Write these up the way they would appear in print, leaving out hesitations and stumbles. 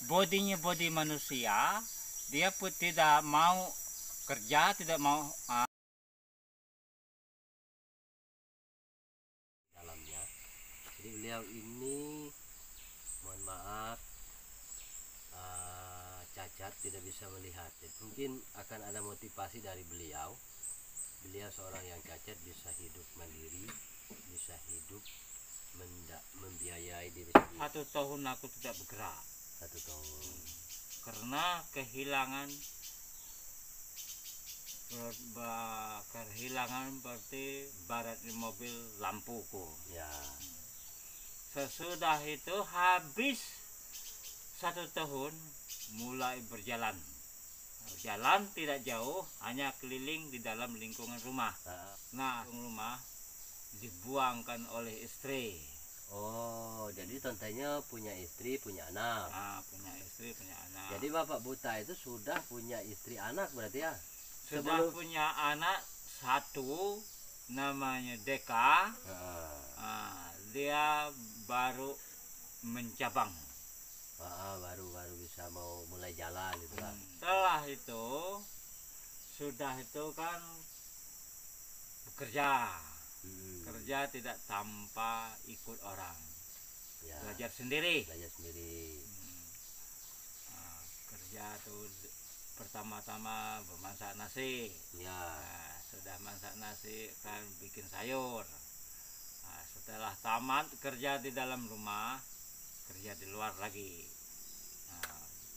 bodinya bodi manusia, dia pun tidak mau kerja, tidak mau dalamnya. Jadi beliau ini mohon maaf cacat, tidak bisa melihat. Jadi mungkin akan ada motivasi dari beliau. Beliau seorang yang cacat bisa hidup mandiri, bisa hidup membiayai diri sendiri. 1 tahun aku tidak bergerak. 1 tahun. Karena kehilangan berarti barat di mobil lampuku. Ya. Sesudah itu habis 1 tahun mulai berjalan. Jalan tidak jauh, hanya keliling di dalam lingkungan rumah. Nah, rumah dibuangkan oleh istri. Oh, jadi tontenya punya istri, punya anak. Punya istri, punya anak. Jadi Bapak Buta itu sudah punya istri, anak berarti ya? Sudah punya anak 1, namanya Deka. Dia baru mencabang. Baru bisa mau mulai jalan gitu kan. Setelah itu sudah itu kan bekerja. Kerja tidak tanpa ikut orang. Ya. Belajar sendiri. Kerja tuh pertama-tama memasak nasi. Ya. Sudah masak nasi kan bikin sayur. Setelah tamat kerja di dalam rumah, kerja di luar lagi,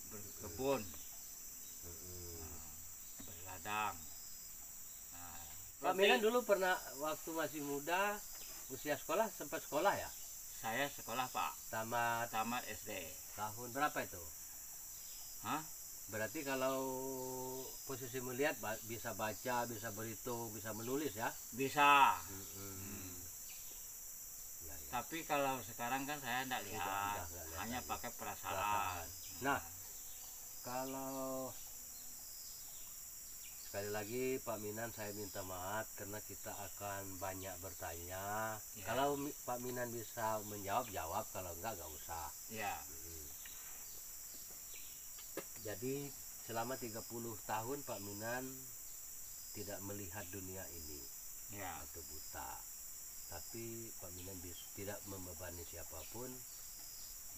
berkebun, berladang. Pak Milan dulu pernah waktu masih muda usia sekolah, sempat sekolah ya? Saya sekolah Pak. Tamat SD. Tahun berapa itu? Berarti kalau posisi melihat bisa baca, bisa berhitung, bisa menulis ya? Bisa. Tapi kalau sekarang kan saya tidak lihat, hanya pakai perasaan. Nah, kalau sekali lagi Pak Minan, saya minta maaf karena kita akan banyak bertanya. Ya. Kalau Pak Minan bisa menjawab, jawab. Kalau enggak usah. Ya. Jadi selama 30 tahun Pak Minan tidak melihat dunia ini, ya, atau buta. Tapi Pak Minan tidak membebani siapapun,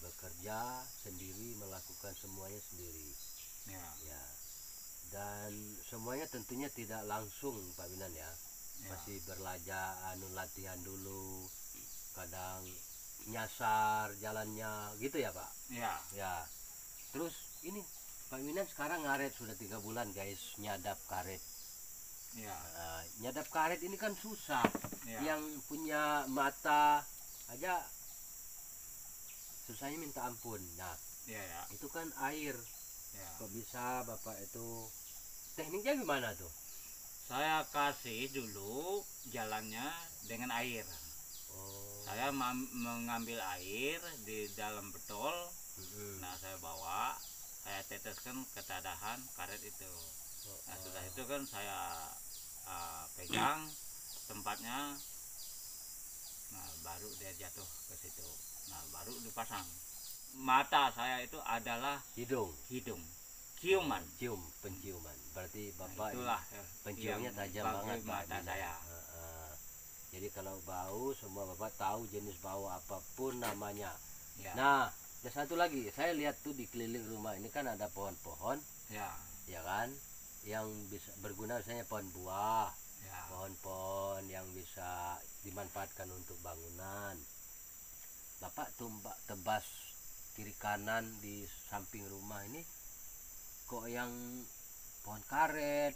bekerja sendiri, melakukan semuanya sendiri. Ya. Dan semuanya tentunya tidak langsung Pak Minan ya. Masih belajar, latihan dulu, kadang nyasar jalannya gitu ya Pak. Ya. Terus ini Pak Minan sekarang ngaret sudah 3 bulan guys, nyadap karet. Nyadap karet ini kan susah. Yang punya mata aja susahnya minta ampun. Nah, itu kan air. Kok bisa Bapak itu, tekniknya gimana tuh? Saya kasih dulu jalannya dengan air. Saya mengambil air di dalam botol. Nah, saya bawa, saya teteskan ke tadahan karet itu. Nah, setelah itu kan saya pegang tempatnya. Nah, baru dia jatuh ke situ. Nah, baru dipasang. Mata saya itu adalah hidung, ciuman, penciuman. Berarti Bapak itulah penciumnya tajam banget mata saya. Jadi kalau bau, semua Bapak tahu jenis bau apapun namanya. Ya. Nah, ada satu lagi, saya lihat tuh di keliling rumah ini kan ada pohon-pohon, ya kan, yang bisa berguna, misalnya pohon buah, pohon-pohon yang bisa dimanfaatkan untuk bangunan. Bapak tebas kiri kanan di samping rumah ini kok yang pohon karet,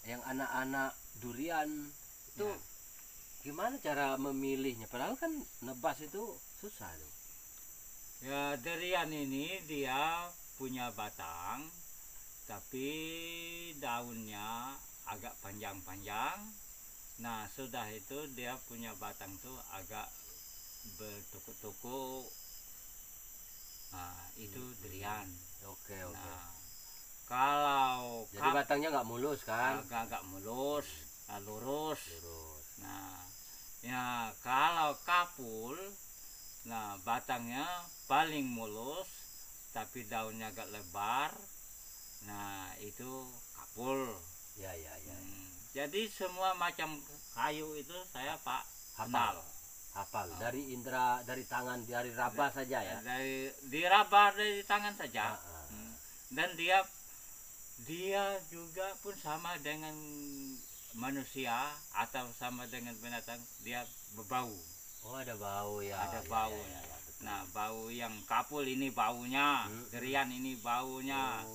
yang anak-anak durian itu gimana cara memilihnya? Padahal kan nebas itu susah tuh. Ya, durian ini dia punya batang, tapi daunnya agak panjang-panjang. Nah, sudah itu dia punya batang tuh agak bertukuk-tukuk. Nah, itu durian. Oke. Nah, kalau jadi batangnya nggak mulus kan? Agak mulus, lurus. Nah, ya kalau kapul, nah batangnya paling mulus, tapi daunnya agak lebar, nah itu kapul. Ya. Jadi semua macam kayu itu saya Pak Hafal. hafal. Dari tangan, dari raba saja ya. Dari diraba dari tangan saja. Dan dia juga pun sama dengan manusia atau sama dengan binatang, dia berbau. Oh, ada bau ya. Ada bau. Ya, nah, bau yang kapul ini baunya, derian ini baunya,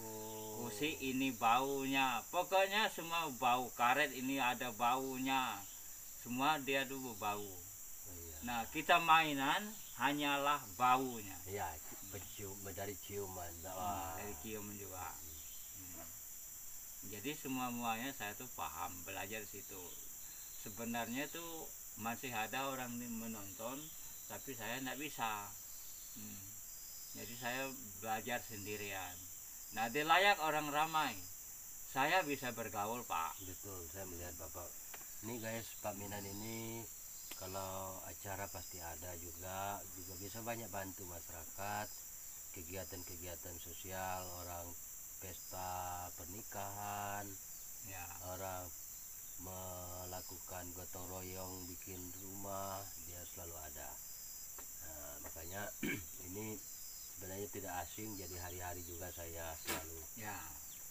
kusi ini baunya. Pokoknya semua bau. Karet ini ada baunya. Semua dia dulu bau. Nah, kita mainan hanyalah baunya. Iya, dari ciuman. Dari ciuman juga. Jadi semuanya saya tuh paham, belajar situ. Sebenarnya tuh masih ada orang menonton, tapi saya tidak bisa. Jadi saya belajar sendirian. Nah, di layak orang ramai, saya bisa bergaul, Pak. Betul, saya melihat Bapak. Ini guys, Pak Minan ini kalau acara pasti ada juga bisa banyak bantu masyarakat, kegiatan-kegiatan sosial, orang pesta pernikahan, ya, orang melakukan gotong royong bikin rumah, dia selalu ada. Nah, makanya ini sebenarnya tidak asing, jadi hari-hari juga saya selalu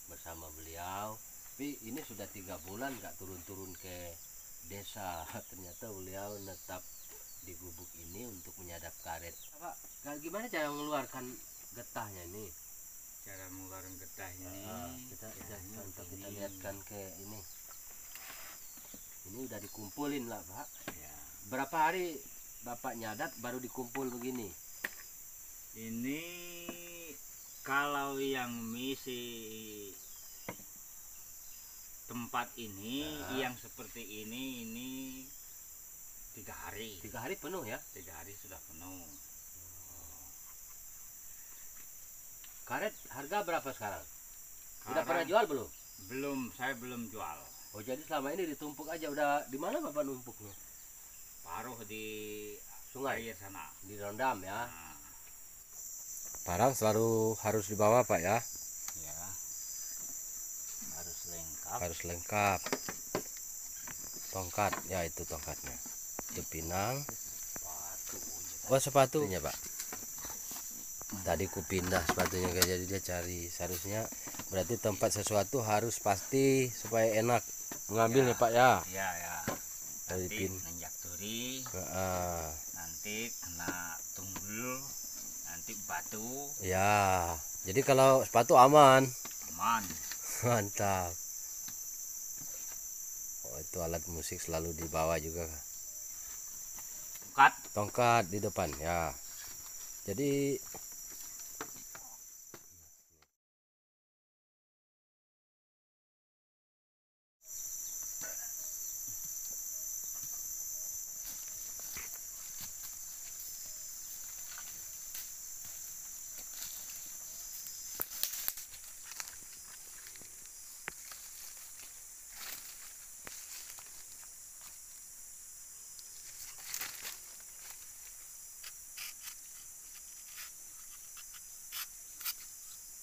bersama beliau. Tapi ini sudah 3 bulan nggak turun-turun ke desa. Ternyata beliau netap di gubuk ini untuk menyadap karet. Pak, gimana cara mengeluarkan getahnya ini? Cara mengeluarkan getah ini, kita lihatkan ke ini. Ini udah dikumpulin lah, Pak. Ya. Berapa hari Bapak nyadap baru dikumpul begini? Ini kalau yang misi tempat ini, yang seperti ini 3 hari. 3 hari penuh ya? 3 hari sudah penuh. Karet harga berapa sekarang? Udah pernah jual belum? Belum, saya belum jual. Oh, jadi selama ini ditumpuk aja. Udah di mana Bapak numpuknya? Paruh di sungai air sana. Direndam ya. Nah. Parang selalu harus dibawa, Pak ya? Ya. Harus lengkap. Harus lengkap. Tongkat, ya itu tongkatnya. Itu pinang. Oh, sepatunya, Pak. Tadi ku pindah sepatunya, jadi dia cari. Seharusnya berarti tempat sesuatu harus pasti supaya enak mengambil ya, Pak ya. Iya, ya. Nanti nanjak turi. Nanti kena tunggul, nanti batu. Ya. Jadi kalau sepatu aman. Aman. Mantap. Oh, itu alat musik selalu dibawa juga. Tongkat di depan ya. Jadi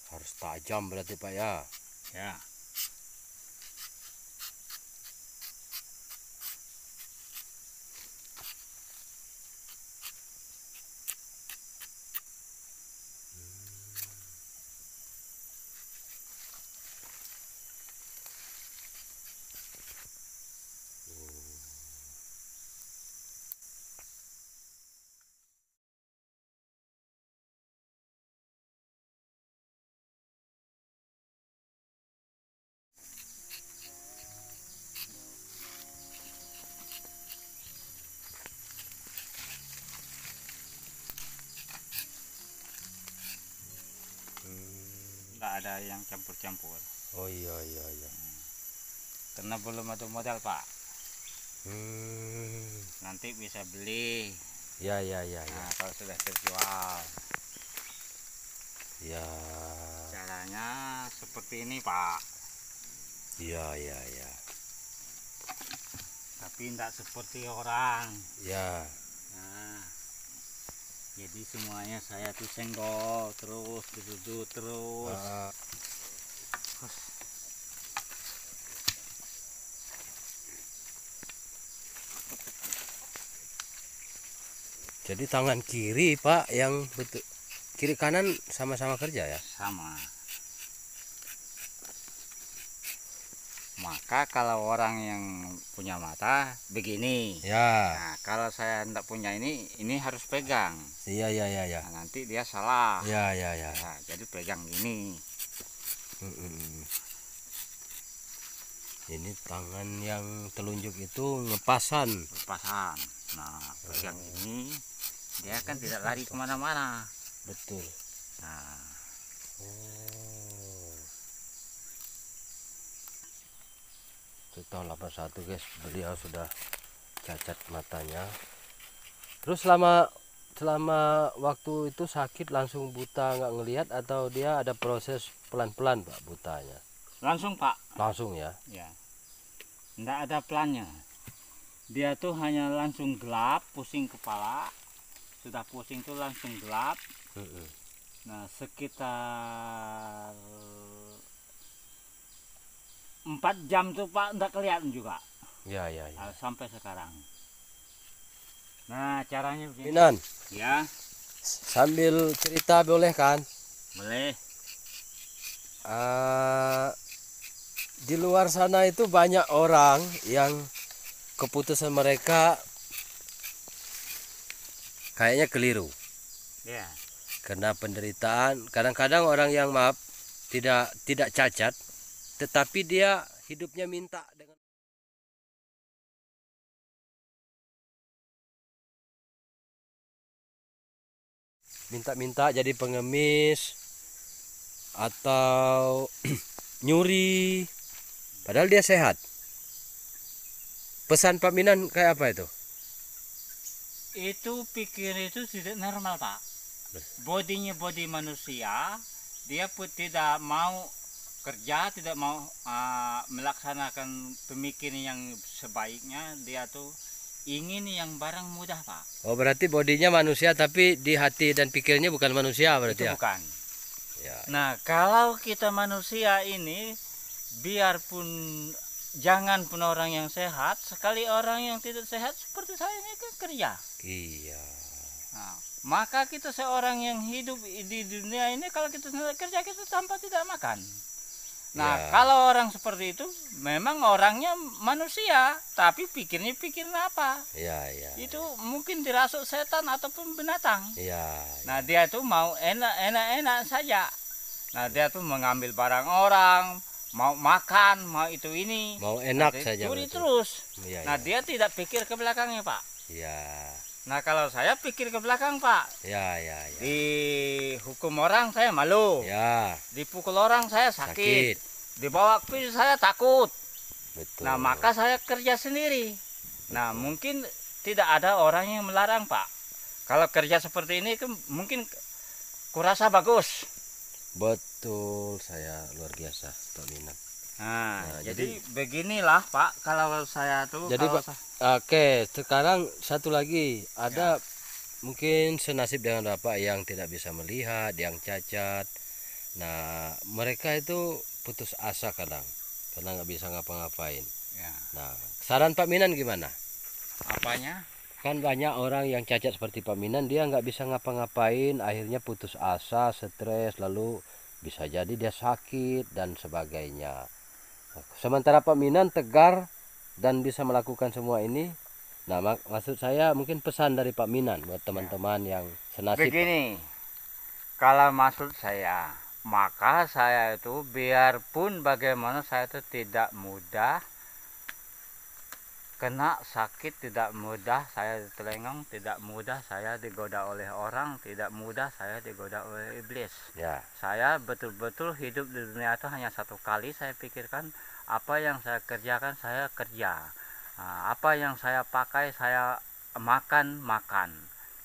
harus tajam berarti, Pak ya. Ya. Nggak ada yang campur-campur. Oh iya. Karena belum ada modal, Pak. Nanti bisa beli. Ya. Nah, kalau sudah terjual. Ya. Caranya seperti ini, Pak. Ya. Tapi tidak seperti orang. Ya. Nah, Jadi semuanya saya tuh senggol terus, duduk terus. Jadi tangan kiri Pak yang betul, kiri kanan sama-sama kerja ya? Sama. Maka kalau orang yang punya mata begini. Ya. Nah, kalau saya tidak punya ini harus pegang. Iya. Nah, nanti dia salah. Ya. Nah, jadi pegang gini. Ini tangan yang telunjuk itu ngepasan. Nah, pegang ini dia kan tidak lari kemana-mana. Betul. Nah. Itu tahun 81 guys, beliau sudah cacat matanya. Terus selama waktu itu sakit langsung buta, nggak ngelihat, atau dia ada proses pelan-pelan Pak butanya? Langsung Pak. Langsung ya? Ya. Nggak ada pelannya. Dia tuh hanya langsung gelap, pusing kepala. Sudah pusing tuh langsung gelap. Nah, sekitar 4 jam tuh Pak nggak kelihatan juga. Ya. Sampai sekarang. Nah, caranya begini. Minan. Ya. Sambil cerita boleh kan? Boleh. Di luar sana itu banyak orang yang keputusan mereka kayaknya keliru. Ya. Karena penderitaan, kadang-kadang orang yang tidak cacat, tetapi dia hidupnya minta dengan minta jadi pengemis atau nyuri, padahal dia sehat. Pesan Pak Minan kayak apa itu? Itu pikir itu tidak normal Pak. Bodinya bodi manusia, dia pun tidak mau kerja, tidak mau melaksanakan pemikiran yang sebaiknya. Dia tuh ingin yang barang mudah Pak. Oh, berarti bodinya manusia tapi di hati dan pikirnya bukan manusia berarti itu ya? Bukan. Ya. Nah, kalau kita manusia ini, biarpun jangan pun orang yang sehat, sekali orang yang tidak sehat seperti saya ini kan kerja. Iya. Nah, maka kita seorang yang hidup di dunia ini, kalau kita tidak kerja, kita tanpa tidak makan. Nah, kalau orang seperti itu memang orangnya manusia, tapi pikirnya apa? Ya. Itu mungkin dirasuk setan ataupun binatang. Ya. Nah, dia tuh mau enak saja. Nah, dia tuh mengambil barang orang, mau makan, mau itu ini. Mau enak nah, saja. Curi terus. Ya, nah, dia tidak pikir ke belakangnya, Pak. Ya. Nah, kalau saya pikir ke belakang, Pak. Ya. Dihukum orang saya malu. Ya. Dipukul orang saya sakit. Dibawa ke saya takut. Betul. Nah, maka saya kerja sendiri. Betul. Nah, mungkin tidak ada orang yang melarang, Pak. Kalau kerja seperti ini mungkin kurasa bagus. Betul, saya luar biasa Pak Minan. Nah, jadi beginilah Pak, kalau saya tuh. Jadi Pak, oke, sekarang satu lagi, ada mungkin senasib dengan Bapak yang tidak bisa melihat, yang cacat. Nah, mereka itu putus asa kadang karena nggak bisa ngapa-ngapain. Ya. Nah, saran Pak Minan gimana? Apanya? Kan banyak orang yang cacat seperti Pak Minan, dia nggak bisa ngapa-ngapain, akhirnya putus asa, stres, lalu bisa jadi dia sakit dan sebagainya. Sementara Pak Minan tegar dan bisa melakukan semua ini. Nah, maksud saya mungkin pesan dari Pak Minan buat teman-teman yang senasib. Begini, kalau maksud saya, maka saya itu biarpun bagaimana saya itu tidak mudah kena sakit, tidak mudah saya telengong, tidak mudah saya digoda oleh orang, tidak mudah saya digoda oleh iblis. Ya. Saya betul-betul hidup di dunia itu hanya satu kali. Saya pikirkan apa yang saya kerjakan saya kerja, apa yang saya pakai saya makan.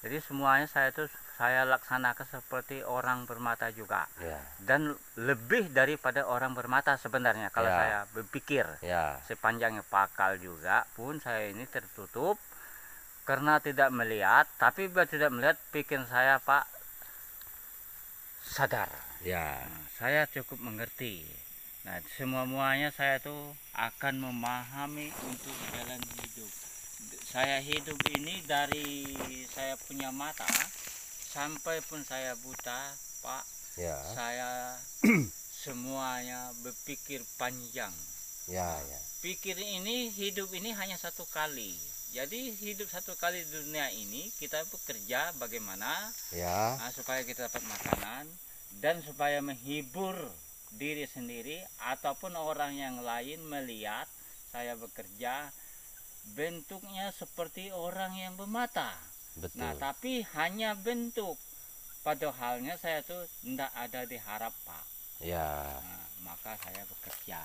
Jadi semuanya saya laksanakan seperti orang bermata juga. Ya. Dan lebih daripada orang bermata sebenarnya kalau saya berpikir. Ya. Sepanjangnya pakal juga pun saya ini tertutup. Karena tidak melihat, tapi bila tidak melihat bikin saya Pak sadar. Ya. Saya cukup mengerti. Nah, semuanya saya tuh akan memahami untuk jalan hidup. Saya hidup ini dari saya punya mata sampai pun saya buta, Pak. Ya. Saya semuanya berpikir panjang. Ya, ya. Pikir ini, hidup ini hanya satu kali. Jadi hidup satu kali di dunia ini, kita bekerja bagaimana Ya. supaya kita dapat makanan dan supaya menghibur diri sendiri ataupun orang yang lain melihat saya bekerja bentuknya seperti orang yang bermata. Betul. Nah, tapi hanya bentuk. Padahalnya saya tuh tidak ada diharap, Pak. Ya. Nah, maka saya bekerja.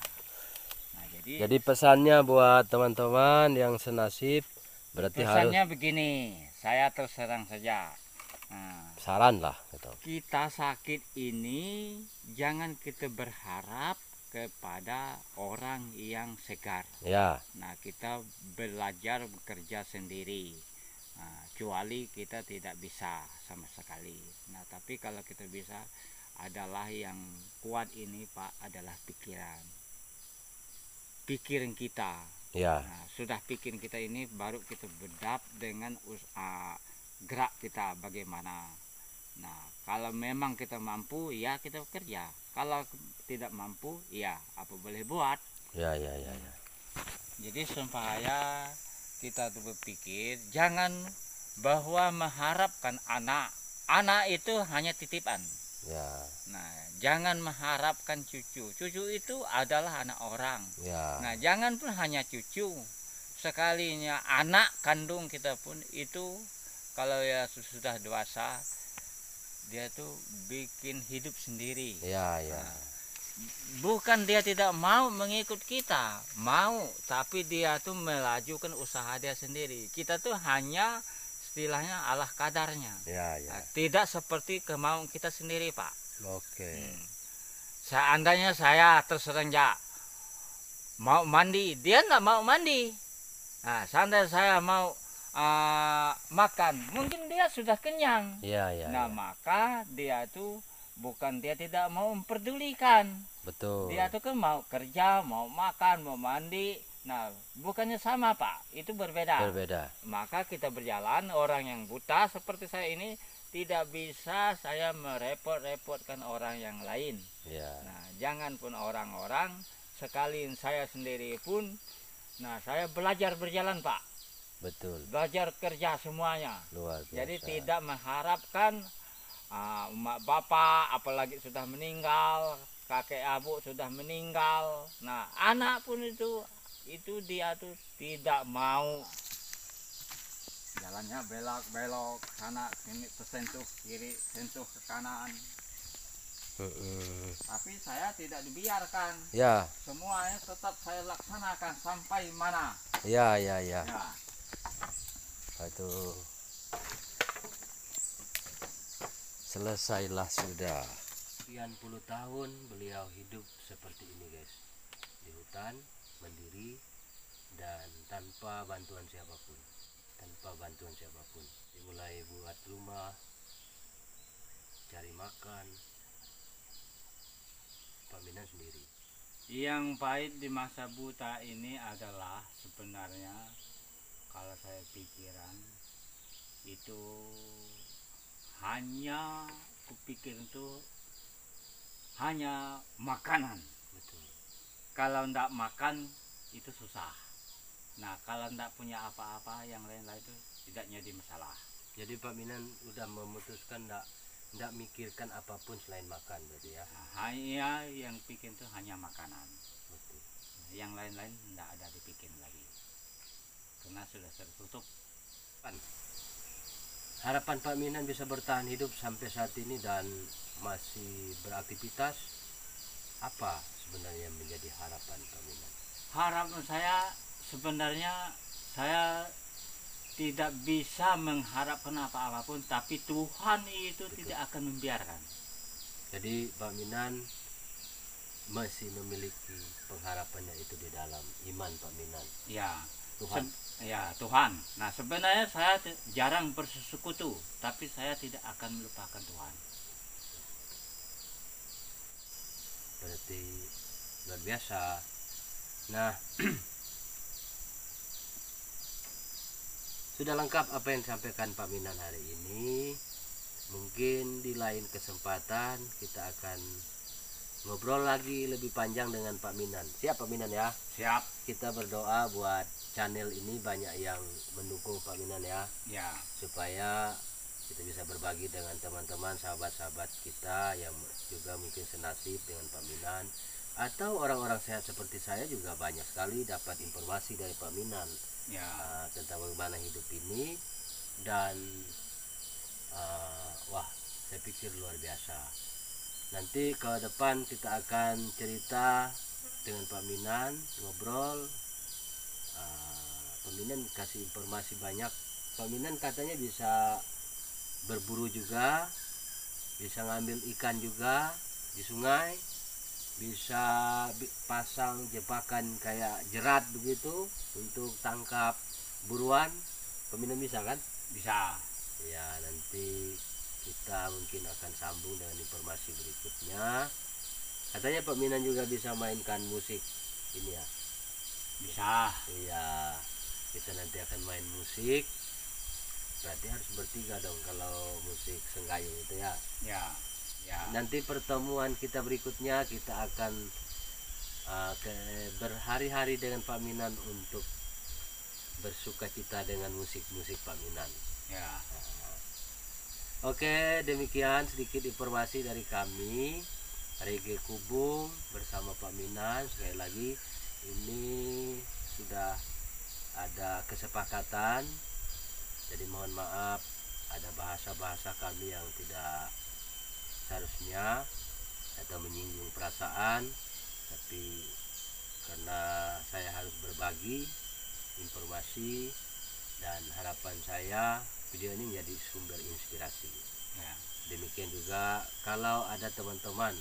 Nah, jadi pesannya buat teman-teman yang senasib berarti pesannya harus begini, saya terus terang saja. Nah, saran lah gitu. Kita sakit ini jangan kita berharap kepada orang yang segar. Ya. Nah, kita belajar bekerja sendiri. Nah, kecuali kita tidak bisa sama sekali. Nah, tapi kalau kita bisa, adalah yang kuat ini Pak adalah pikiran. Pikiran kita. Ya. Nah, sudah pikiran kita ini baru kita bedap dengan gerak kita bagaimana. Nah, kalau memang kita mampu, ya kita bekerja. Kalau tidak mampu, ya apa boleh buat. Ya, ya, ya, ya. Jadi supaya kita tuh berpikir, jangan bahwa mengharapkan anak. Anak itu hanya titipan. Ya. Nah, jangan mengharapkan cucu. Cucu itu adalah anak orang. Ya. Nah, jangan pun hanya cucu. Sekalinya anak kandung kita pun itu kalau ya sudah dewasa, dia tuh bikin hidup sendiri. Ya, ya. Nah, bukan dia tidak mau mengikut kita, mau, tapi dia tuh melajukan usaha dia sendiri. Kita tuh hanya istilahnya Allah kadarnya. Ya, ya. Nah, tidak seperti kemauan kita sendiri, Pak. Oke. Seandainya saya terserenja mau mandi, dia nggak mau mandi. Nah, seandainya saya mau makan, mungkin dia sudah kenyang. Ya, ya. Nah, ya. maka dia tuh bukan dia tidak mau memperdulikan. Betul. Dia tuh kan mau kerja, mau makan, mau mandi. Nah, bukannya sama Pak, itu berbeda. Berbeda. Maka kita berjalan, orang yang buta seperti saya ini tidak bisa saya merepot-repotkan orang yang lain. Ya. Nah, jangan pun orang-orang, sekali saya sendiri pun, nah saya belajar berjalan Pak. Betul. Belajar kerja semuanya. Luar biasa. Jadi tidak mengharapkan emak bapak apalagi sudah meninggal, kakek abu sudah meninggal. Nah, anak pun itu dia tuh tidak mau. Jalannya belok-belok sana sini tersentuh kiri, sentuh ke kanan. Tapi saya tidak dibiarkan. Ya. Semuanya tetap saya laksanakan sampai mana. Ya, ya, ya. Ya. Aduh. Selesailah sudah. Sekian puluh tahun beliau hidup seperti ini guys, di hutan mandiri dan tanpa bantuan siapapun, dimulai buat rumah, cari makan, Pak Minan sendiri. Yang pahit di masa buta ini adalah sebenarnya kalau saya pikiran itu hanya kupikir itu hanya makanan. Betul. Kalau ndak makan itu susah. Nah, kalau ndak punya apa-apa yang lain-lain itu tidak jadi masalah. Jadi Pak Minan udah memutuskan ndak mikirkan apapun selain makan berarti ya. Nah, hanya yang pikir itu hanya makanan. Betul. Yang lain-lain ndak ada dipikir lagi. Karena sudah tertutup. Harapan Pak Minan bisa bertahan hidup sampai saat ini dan masih beraktivitas, apa sebenarnya menjadi harapan Pak Minan? Harapan saya sebenarnya saya tidak bisa mengharapkan apa-apapun, tapi Tuhan itu Betul. tidak akan membiarkan. Jadi Pak Minan masih memiliki pengharapannya itu di dalam iman Pak Minan. Ya, Tuhan Ya, Tuhan. Nah, sebenarnya saya jarang bersekutu, tapi saya tidak akan melupakan Tuhan. Berarti luar biasa. Nah, sudah lengkap apa yang disampaikan Pak Minan hari ini. Mungkin di lain kesempatan kita akan ngobrol lagi lebih panjang dengan Pak Minan. Siap Pak Minan ya? Siap. Kita berdoa buat channel ini banyak yang mendukung Pak Minan ya. Ya. Supaya kita bisa berbagi dengan teman-teman, sahabat-sahabat kita yang juga mungkin senasib dengan Pak Minan, atau orang-orang sehat seperti saya juga banyak sekali dapat informasi dari Pak Minan Ya. Tentang bagaimana hidup ini. Dan wah, saya pikir luar biasa. Nanti ke depan kita akan cerita dengan Pak Minan, ngobrol. Pak Minan kasih informasi banyak. Pak Minan katanya bisa berburu juga, bisa ngambil ikan juga di sungai, bisa pasang jebakan kayak jerat begitu untuk tangkap buruan. Pak Minan bisa kan? Bisa. Ya, nanti kita mungkin akan sambung dengan informasi berikutnya. Katanya Pak Minan juga bisa mainkan musik ini ya. Bisa. Iya, kita nanti akan main musik. Berarti harus bertiga dong kalau musik Senggayung itu ya. Ya. Ya. Nanti pertemuan kita berikutnya kita akan berhari-hari dengan Pak Minan untuk bersukacita dengan musik-musik Pak Minan. Ya. Oke, demikian sedikit informasi dari kami Rege Kubung bersama Pak Minan. Sekali lagi ini sudah ada kesepakatan, jadi mohon maaf ada bahasa-bahasa kami yang tidak seharusnya atau menyinggung perasaan, tapi karena saya harus berbagi informasi dan harapan saya video ini menjadi sumber inspirasi. Ya. Demikian juga kalau ada teman-teman